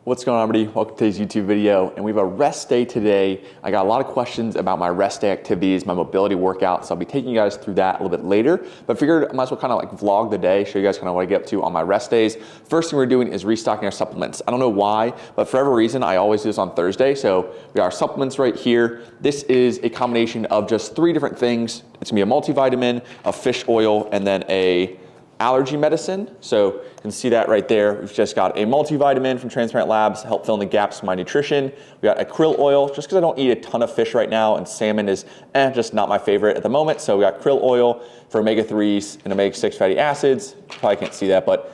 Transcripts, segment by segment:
What's going on, everybody? Welcome to today's YouTube video, and we have a rest day today. I got a lot of questions about my rest day activities, my mobility workout, so I'll be taking you guys through that a little bit later, but I figured I might as well kind of like vlog the day, show you guys kind of what I get up to on my rest days. First thing we're doing is restocking our supplements. I don't know why, but for every reason, I always do this on Thursday, so we got our supplements right here. This is a combination of just 3 different things. It's gonna be a multivitamin, a fish oil, and then a allergy medicine. So you can see that right there. We've just got a multivitamin from Transparent Labs to help fill in the gaps in my nutrition. We got a krill oil, just because I don't eat a ton of fish right now, and salmon is just not my favorite at the moment. So we got krill oil for omega-3s and omega-6 fatty acids. Probably can't see that, but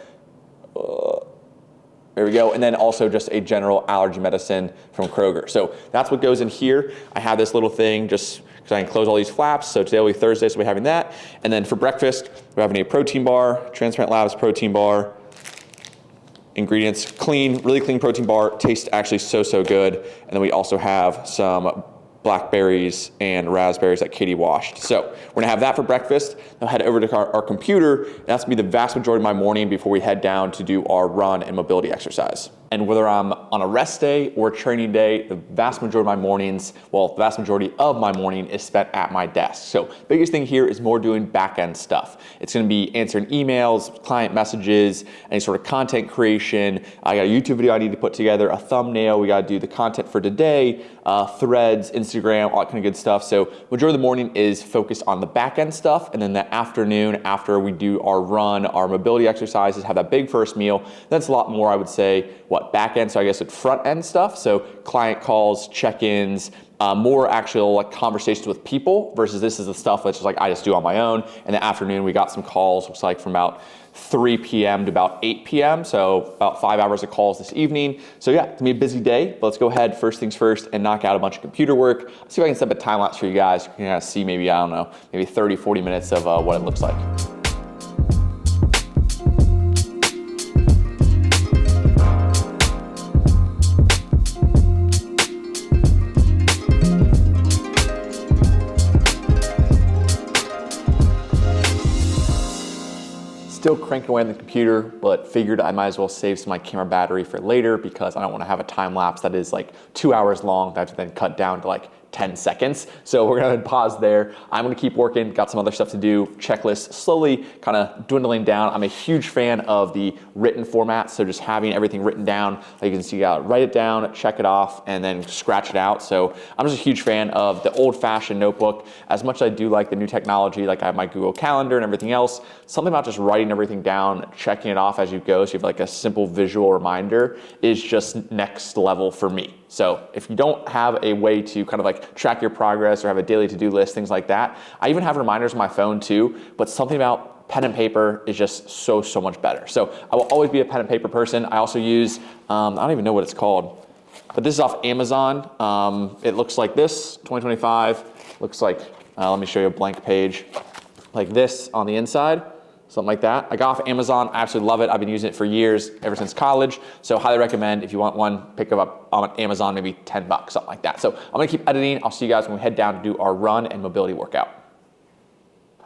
there we go. And then also just a general allergy medicine from Kroger. So that's what goes in here. I have this little thing just because I can close all these flaps. So today will be Thursday, so we're having that. And then for breakfast, we're having a protein bar, Transparent Labs protein bar. Ingredients, clean, really clean protein bar. Tastes actually so good. And then we also have some blackberries and raspberries that Katie washed. So we're gonna have that for breakfast. Now head over to our computer. That's gonna be the vast majority of my morning before we head down to do our run and mobility exercise. And whether I'm on a rest day or training day, the vast majority of my mornings, well, the vast majority of my morning is spent at my desk. So biggest thing here is more doing back-end stuff. It's gonna be answering emails, client messages, any sort of content creation. I got a YouTube video I need to put together, a thumbnail. We gotta do the content for today, threads, Instagram, all that kind of good stuff. So majority of the morning is focused on the back-end stuff. And then the afternoon, after we do our run, our mobility exercises, have that big first meal, that's a lot more, I would say, back end, so I guess it's front end stuff. So client calls, check-ins, more actual like conversations with people versus this is the stuff that's just like I just do on my own. In the afternoon, we got some calls, looks like from about 3 p.m. to about 8 p.m. So about 5 hours of calls this evening. So yeah, it's gonna be a busy day, but let's go ahead first things first and knock out a bunch of computer work. Let's see if I can set up a time lapse for you guys. You can kind of see maybe, I don't know, maybe 30, 40 minutes of what it looks like. Still cranking away on the computer, but figured I might as well save some of my camera battery for later because I don't want to have a time lapse that is like 2 hours long that I have to then cut down to like 10 seconds. So we're gonna pause there. I'm gonna keep working, got some other stuff to do, checklist slowly kind of dwindling down. I'm a huge fan of the written format, so just having everything written down. Like you can see, you gotta write it down, check it off, and then scratch it out. So I'm just a huge fan of the old-fashioned notebook. As much as I do like the new technology, like I have my Google Calendar and everything else, something about just writing everything down, checking it off as you go, so you have like a simple visual reminder is just next level for me. So if you don't have a way to kind of like track your progress or have a daily to-do list, things like that, I even have reminders on my phone too, but something about pen and paper is just so much better. So I will always be a pen and paper person. I also use, I don't even know what it's called, but this is off Amazon. It looks like this, 2025, looks like, let me show you a blank page, like this on the inside. Something like that. I got off Amazon, I absolutely love it. I've been using it for years, ever since college. So highly recommend if you want one, pick it up on Amazon, maybe 10 bucks, something like that. So I'm gonna keep editing. I'll see you guys when we head down to do our run and mobility workout.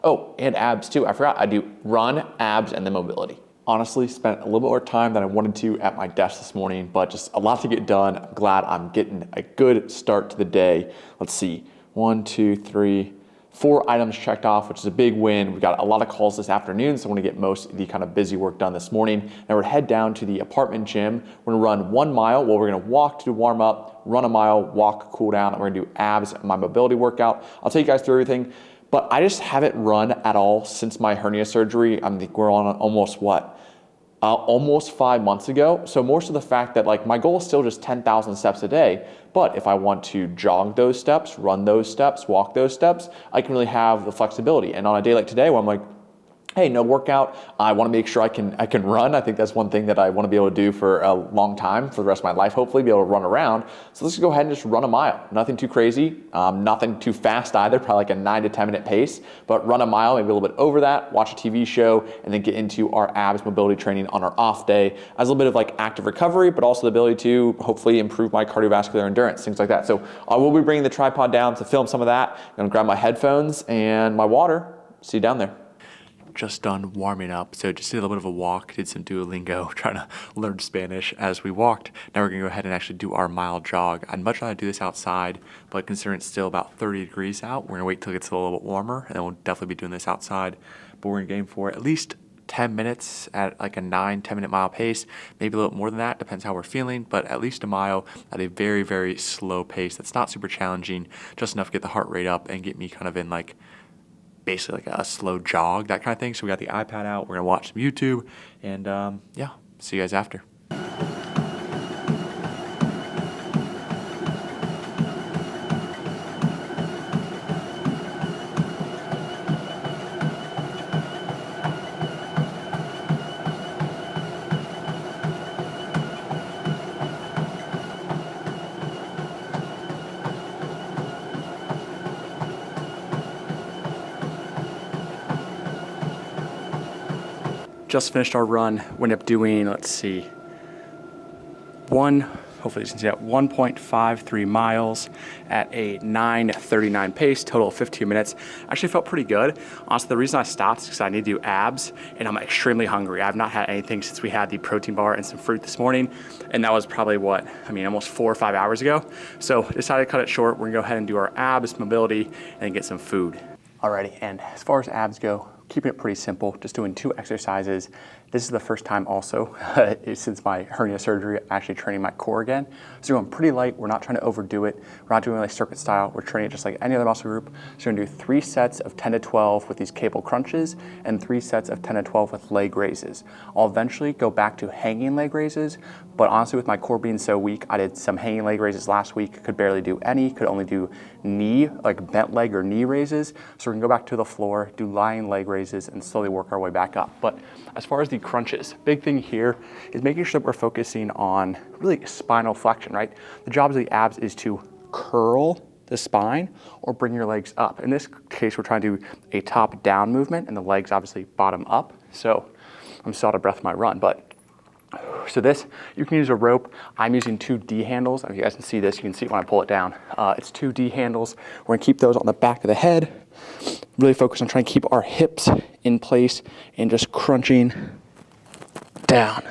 Oh, and abs too. I forgot, I do run, abs, and then mobility. Honestly, spent a little bit more time than I wanted to at my desk this morning, but just a lot to get done. I'm glad I'm getting a good start to the day. Let's see, 1, 2, 3, 4 items checked off, which is a big win. We got a lot of calls this afternoon, so I want to get most of the kind of busy work done this morning. Now we're gonna head down to the apartment gym. We're gonna run 1 mile. Well, we're gonna walk to warm up, run a mile, walk, cool down, and we're gonna do abs and my mobility workout. I'll take you guys through everything, but I just haven't run at all since my hernia surgery. I think we're on almost what? Almost 5 months ago. So more so the fact that like my goal is still just 10,000 steps a day. But if I want to jog those steps, run those steps, walk those steps, I can really have the flexibility. And on a day like today where I'm like, hey, no workout, I want to make sure I can run. I think that's one thing that I want to be able to do for a long time, for the rest of my life, hopefully be able to run around. So let's go ahead and just run a mile. Nothing too crazy, nothing too fast either, probably like a 9 to 10 minute pace, but run a mile, maybe a little bit over that, watch a TV show, and then get into our abs mobility training on our off day as a little bit of like active recovery, but also the ability to hopefully improve my cardiovascular endurance, things like that. So I will be bringing the tripod down to film some of that. I'm gonna grab my headphones and my water. See you down there. just done warming up, so just did a little bit of a walk, did some Duolingo, trying to learn Spanish as we walked. Now we're gonna go ahead and actually do our mile jog. I'd much rather do this outside, but considering it's still about 30 degrees out, we're gonna wait till it gets a little bit warmer, and then we'll definitely be doing this outside. But we're gonna aim for at least 10 minutes at like a 9-10 minute mile pace, maybe a little more than that, depends how we're feeling, but at least a mile at a very, very slow pace that's not super challenging, just enough to get the heart rate up and get me kind of in like basically like a slow jog, that kind of thing. So we got the iPad out, we're gonna watch some YouTube, and yeah, see you guys after. Just finished our run. We ended up doing, let's see, hopefully you can see that, 1.53 miles at a 9:39 pace, total of 15 minutes. Actually felt pretty good. Honestly, the reason I stopped is because I need to do abs and I'm extremely hungry. I've not had anything since we had the protein bar and some fruit this morning. And that was probably almost 4 or 5 hours ago. So decided to cut it short. We're gonna go ahead and do our abs, mobility, and get some food. Alrighty, and as far as abs go, keeping it pretty simple, just doing 2 exercises. This is the first time also since my hernia surgery, actually training my core again. So going pretty light, we're not trying to overdo it. We're not doing like circuit style, we're training it just like any other muscle group. So we're gonna do 3 sets of 10 to 12 with these cable crunches and 3 sets of 10 to 12 with leg raises. I'll eventually go back to hanging leg raises, but honestly with my core being so weak, I did some hanging leg raises last week, could barely do any, could only do knee, like bent leg or knee raises. So we're gonna go back to the floor, do lying leg raises and slowly work our way back up. But as far as the crunches, big thing here is making sure that we're focusing on really spinal flexion, right? The job of the abs is to curl the spine or bring your legs up. In this case, we're trying to do a top down movement and the legs obviously bottom up. So I'm still out of breath in my run, but so this, you can use a rope. I'm using 2 D handles. If you guys can see this, you can see it when I pull it down. It's 2 D handles. We're gonna keep those on the back of the head. Really focus on trying to keep our hips in place and just crunching down.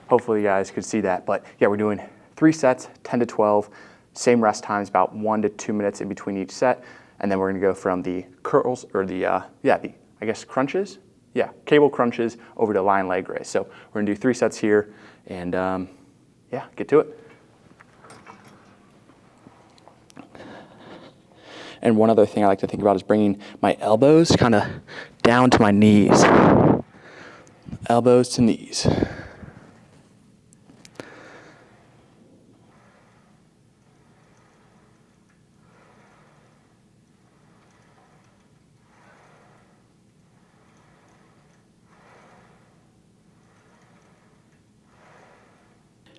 Hopefully you guys could see that, but yeah, we're doing 3 sets, 10 to 12, same rest times, about 1 to 2 minutes in between each set, and then we're gonna go from the curls, or the crunches, cable crunches over to lying leg raise. So we're gonna do 3 sets here, and yeah, get to it. And one other thing I like to think about is bringing my elbows kind of down to my knees. Elbows to knees.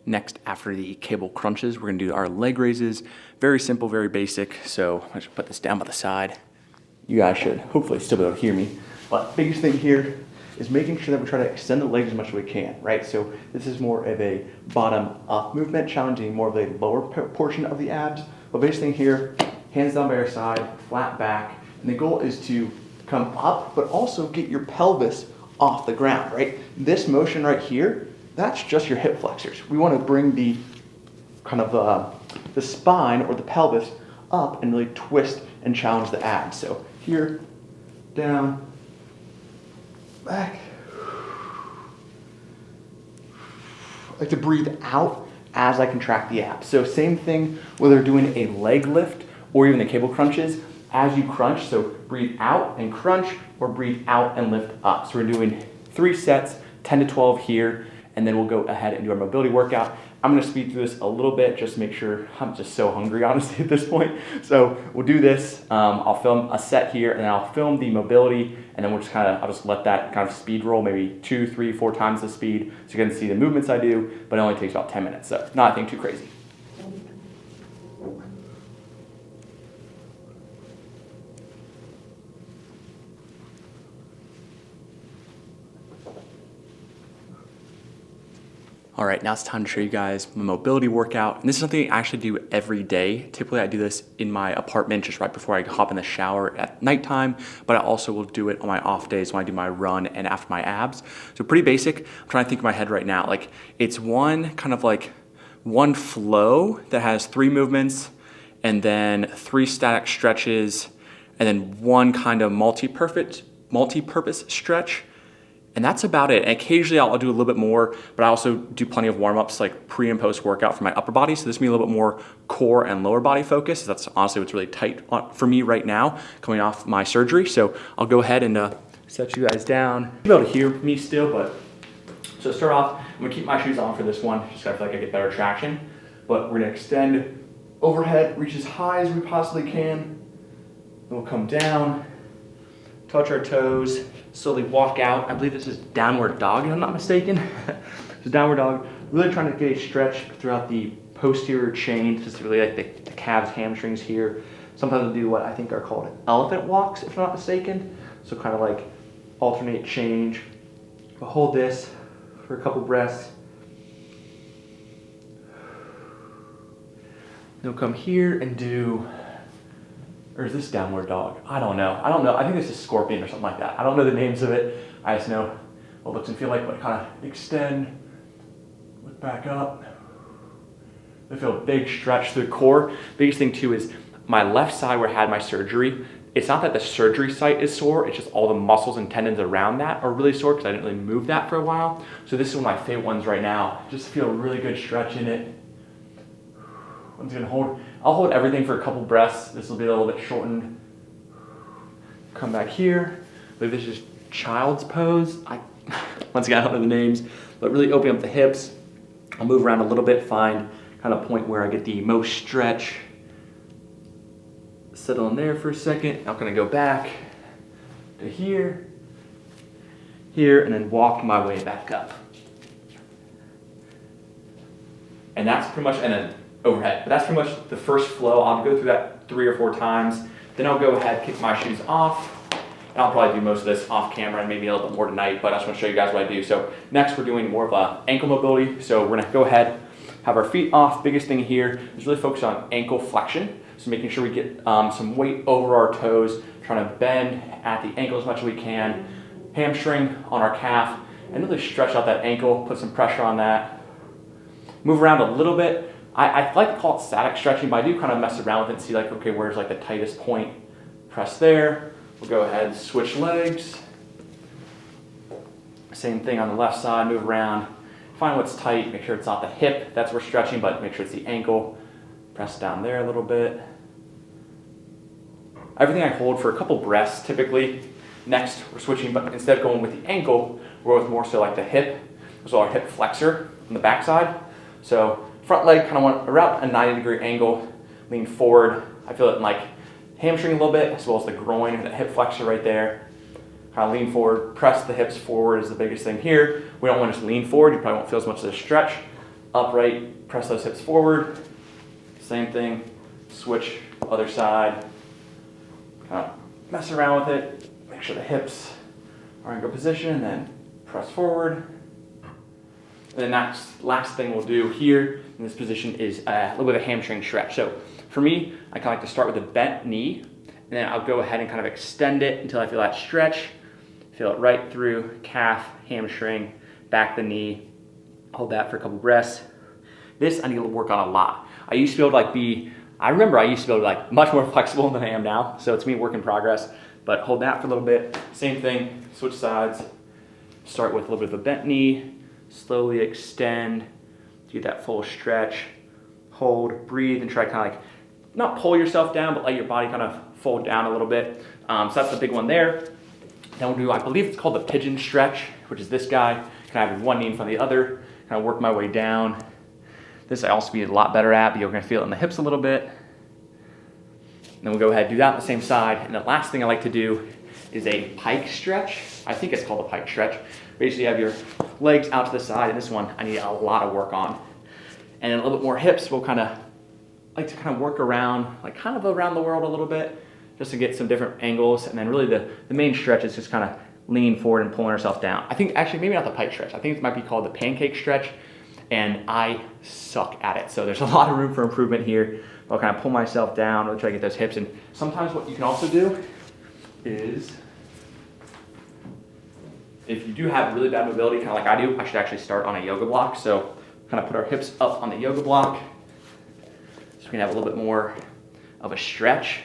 Next, after the cable crunches, we're gonna do our leg raises. Very simple, very basic. So I should put this down by the side. You guys should hopefully still be able to hear me. But biggest thing here is making sure that we try to extend the legs as much as we can, right? So this is more of a bottom up movement, challenging more of the lower portion of the abs. But biggest thing here, hands down by your side, flat back. And the goal is to come up, but also get your pelvis off the ground, right? This motion right here, that's just your hip flexors. We want to bring the kind of the spine or the pelvis up and really twist and challenge the abs. So here, down, back. I like to breathe out as I contract the abs. So same thing whether doing a leg lift or even the cable crunches. As you crunch, so breathe out and crunch, or breathe out and lift up. So we're doing 3 sets, 10 to 12 here, and then we'll go ahead and do our mobility workout. I'm gonna speed through this a little bit just to make sure. I'm just so hungry, honestly, at this point. So we'll do this. I'll film a set here, and then I'll film the mobility, and then I'll just let that kind of speed roll, maybe 2, 3, 4 times the speed, so you can see the movements I do, but it only takes about 10 minutes, so not anything too crazy. All right, now it's time to show you guys my mobility workout. And this is something I actually do every day. Typically I do this in my apartment just right before I hop in the shower at nighttime, but I also will do it on my off days when I do my run and after my abs. So pretty basic. I'm trying to think in my head right now. Like it's one flow that has 3 movements and then 3 static stretches and then one kind of multi-purpose stretch. And that's about it. And occasionally I'll do a little bit more, but I also do plenty of warm-ups like pre and post workout for my upper body. So this will be a little bit more core and lower body focus. That's honestly what's really tight for me right now coming off my surgery. So I'll go ahead and set you guys down. You'll be able to hear me still, but so to start off, I'm gonna keep my shoes on for this one, just so I feel like I get better traction. But we're gonna extend overhead, reach as high as we possibly can. Then we'll come down, touch our toes, slowly walk out. I believe this is downward dog, if I'm not mistaken. So downward dog, really trying to get a stretch throughout the posterior chain, specifically like the calves, hamstrings here. Sometimes we'll do what I think are called elephant walks, if I'm not mistaken. So kind of like alternate change. But hold this for a couple breaths. Then we'll come here and do, or is this downward dog? I don't know. I think this is scorpion or something like that. I don't know the names of it. I just know what it looks and feel like, but kind of extend, look back up. I feel a big stretch through the core. Biggest thing too is my left side where I had my surgery, it's not that the surgery site is sore, it's just all the muscles and tendons around that are really sore because I didn't really move that for a while. So this is one of my favorite ones right now. Just feel a really good stretch in it. One's gonna I'll hold everything for a couple breaths. This will be a little bit shortened. Come back here. I believe this is child's pose. Once again, I don't know the names, but really open up the hips. I'll move around a little bit, find kind of point where I get the most stretch. Settle in there for a second. I'm gonna go back to here, and then walk my way back up. And that's pretty much, and then overhead. But that's pretty much the first flow. I'll go through that 3 or 4 times. Then I'll go ahead, kick my shoes off. And I'll probably do most of this off camera and maybe a little bit more tonight, but I just want to show you guys what I do. So next we're doing more of a ankle mobility. So we're gonna go ahead, have our feet off. Biggest thing here is really focus on ankle flexion. So making sure we get some weight over our toes, trying to bend at the ankle as much as we can, hamstring on our calf, and really stretch out that ankle, put some pressure on that. Move around a little bit. I like to call it static stretching, but I do kind of mess around with it and see like, okay, where's like the tightest point? Press there. We'll go ahead and switch legs. Same thing on the left side, move around. Find what's tight, make sure it's not the hip, that's where we're stretching, but make sure it's the ankle. Press down there a little bit. Everything I hold for a couple breaths typically. Next, we're switching, but instead of going with the ankle, we're with more so like the hip, so our hip flexor on the back side. So front leg kind of want around a 90-degree angle, lean forward. I feel it in like hamstring a little bit, as well as the groin and the hip flexor right there. Kind of lean forward, press the hips forward is the biggest thing here. We don't want to just lean forward, you probably won't feel as much of a stretch. Upright, press those hips forward. Same thing, switch other side. Kind of mess around with it, make sure the hips are in good position, and then press forward. And then last thing we'll do here in this position is a little bit of a hamstring stretch. So for me, I kind of like to start with a bent knee, and then I'll go ahead and kind of extend it until I feel that stretch. Feel it right through calf, hamstring, back the knee. Hold that for a couple breaths. This I need to work on a lot. I used to be able to I remember I used to be able to much more flexible than I am now. So it's me work in progress, but hold that for a little bit. Same thing, switch sides. Start with a little bit of a bent knee. Slowly extend, do that full stretch, hold, breathe, and try to kind of not pull yourself down, but let your body kind of fold down a little bit. So that's the big one there. Then we'll do, I believe it's called the pigeon stretch, which is this guy. Kind of have one knee in front of the other, kind of work my way down. This I also be a lot better at, but you're gonna feel it in the hips a little bit. And then we'll go ahead and do that on the same side. And the last thing I like to do is a pike stretch. I think it's called a pike stretch. Basically you have your legs out to the side, and this one I need a lot of work on. And then a little bit more hips, we'll like to work around, kind of around the world a little bit, just to get some different angles. And then really the main stretch is just kind of leaning forward and pulling ourselves down. I think actually maybe not the pike stretch. I think it might be called the pancake stretch. and I suck at it. So there's a lot of room for improvement here. I'll kind of pull myself down, really try to get those hips. And sometimes what you can also do is, if you do have really bad mobility, kind of like I do, I should actually start on a yoga block. So kind of put our hips up on the yoga block. So we can have a little bit more of a stretch.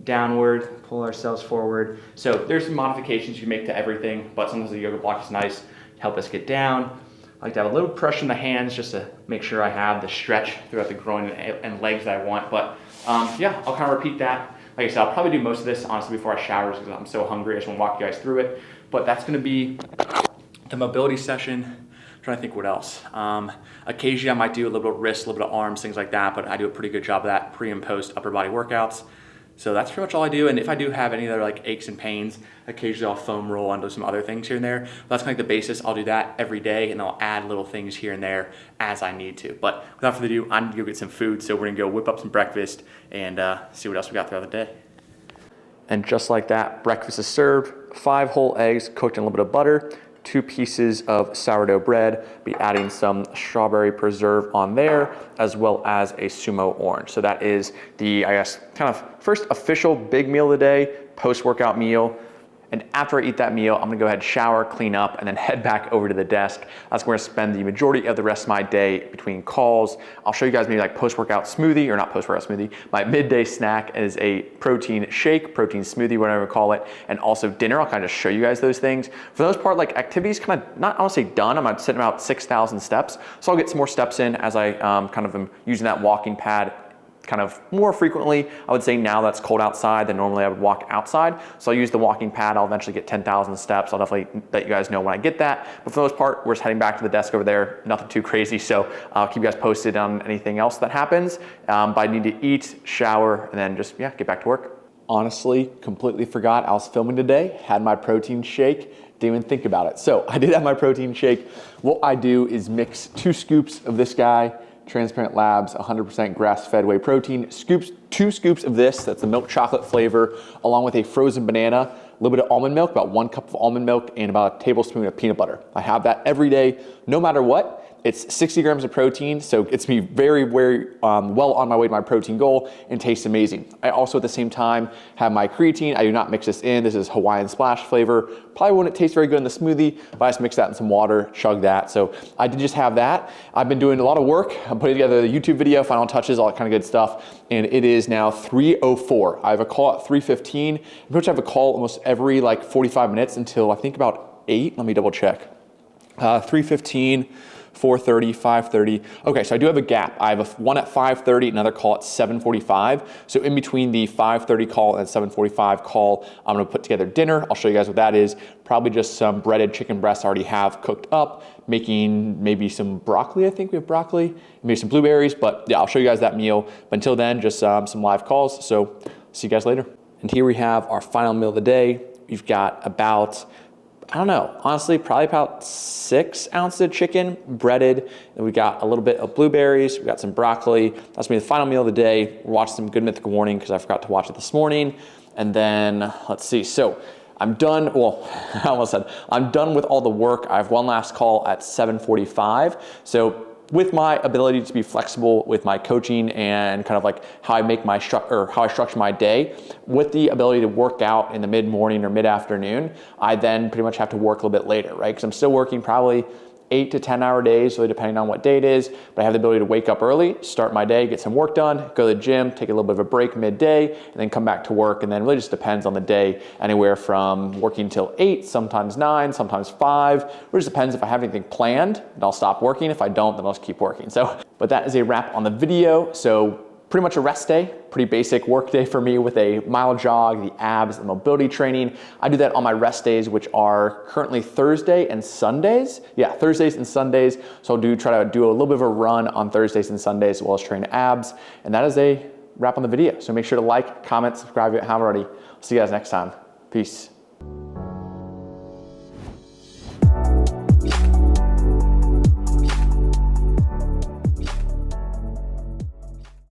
Downward, pull ourselves forward. So there's some modifications you can make to everything, but sometimes the yoga block is nice to help us get down. I like to have a little pressure in the hands just to make sure I have the stretch throughout the groin and legs that I want. But yeah, I'll kind of repeat that. Like I said, I'll probably do most of this honestly before I shower because I'm so hungry. I just want to walk you guys through it. But that's going to be the mobility session. I'm trying to think what else. Occasionally I might do a little bit of wrist, a little bit of arms, things like that, but I do a pretty good job of that pre and post upper body workouts. So that's pretty much all I do. And if I do have any other like aches and pains, occasionally I'll foam roll and do some other things here and there. But that's kind of like the basis. I'll do that every day and I'll add little things here and there as I need to. But without further ado, I'm gonna go get some food. So we're gonna go whip up some breakfast and see what else we got throughout the day. And just like that, breakfast is served. 5 whole eggs cooked in a little bit of butter, 2 pieces of sourdough bread, be adding some strawberry preserve on there, as well as a sumo orange. So that is the, I guess, kind of first official big meal of the day, post-workout meal. And after I eat that meal, I'm gonna go ahead, shower, clean up, and then head back over to the desk. That's where I spend the majority of the rest of my day between calls. I'll show you guys maybe like post-workout smoothie, or not post-workout smoothie. My midday snack is a protein shake, protein smoothie, whatever you call it, and also dinner. I'll kind of just show you guys those things. For the most part, like activities kind of, not honestly done. I'm sitting about 6,000 steps. So I'll get some more steps in as I kind of am using that walking pad kind of more frequently. I would say now that's cold outside than normally I would walk outside. So I'll use the walking pad. I'll eventually get 10,000 steps. I'll definitely let you guys know when I get that. But for the most part, we're just heading back to the desk over there. Nothing too crazy. So I'll keep you guys posted on anything else that happens. But I need to eat, shower, and then just, yeah, get back to work. Honestly, completely forgot I was filming today. Had my protein shake. Didn't even think about it. So I did have my protein shake. What I do is mix 2 scoops of this guy, Transparent Labs 100% grass-fed whey protein, 2 scoops of this, that's the milk chocolate flavor, along with a frozen banana, a little bit of almond milk, about 1 cup of almond milk, and about a tablespoon of peanut butter. I have that every day, no matter what. It's 60 grams of protein, so it's me very, very well on my way to my protein goal and tastes amazing. I also at the same time have my creatine. I do not mix this in. This is Hawaiian Splash flavor. Probably wouldn't taste very good in the smoothie, but I just mix that in some water, chug that. So I did just have that. I've been doing a lot of work. I'm putting together the YouTube video, final touches, all that kind of good stuff. And it is now 3:04. I have a call at 3:15. Pretty much I have a call almost every like 45 minutes until I think about 8. Let me double check. 3:15. 4:30, 5:30. Okay, so I do have a gap. I have one at 5:30, another call at 7:45. So in between the 5:30 call and 7:45 call, I'm gonna put together dinner. I'll show you guys what that is. Probably just some breaded chicken breasts I already have cooked up, making maybe some broccoli. I think we have broccoli, maybe some blueberries, but yeah, I'll show you guys that meal. But until then, just some live calls. So see you guys later. And here we have our final meal of the day. We've got about, I don't know, honestly, probably about 6 ounces of chicken, breaded. And we got a little bit of blueberries. We got some broccoli. That's gonna be the final meal of the day. We're watching some Good Mythical Morning because I forgot to watch it this morning. And then, let's see. So I'm done, well, I almost said, I'm done with all the work. I have one last call at 7:45. So with my ability to be flexible with my coaching and kind of like how I make my how I structure my day, with the ability to work out in the mid-morning or mid-afternoon, I then pretty much have to work a little bit later, right? Because I'm still working probably 8 to 10 hour days, really depending on what day it is, but I have the ability to wake up early, start my day, get some work done, go to the gym, take a little bit of a break midday, and then come back to work. And then it really just depends on the day, anywhere from working till 8, sometimes 9, sometimes 5. It just depends if I have anything planned, and I'll stop working. If I don't, then I'll just keep working. So, but that is a wrap on the video. So pretty much a rest day, pretty basic work day for me with a mile jog, the abs, the mobility training. I do that on my rest days, which are currently Thursday and Sundays. Yeah, Thursdays and Sundays. So I'll try to do a little bit of a run on Thursdays and Sundays as well as train abs. And that is a wrap on the video. So make sure to like, comment, subscribe if you haven't already. See you guys next time. Peace.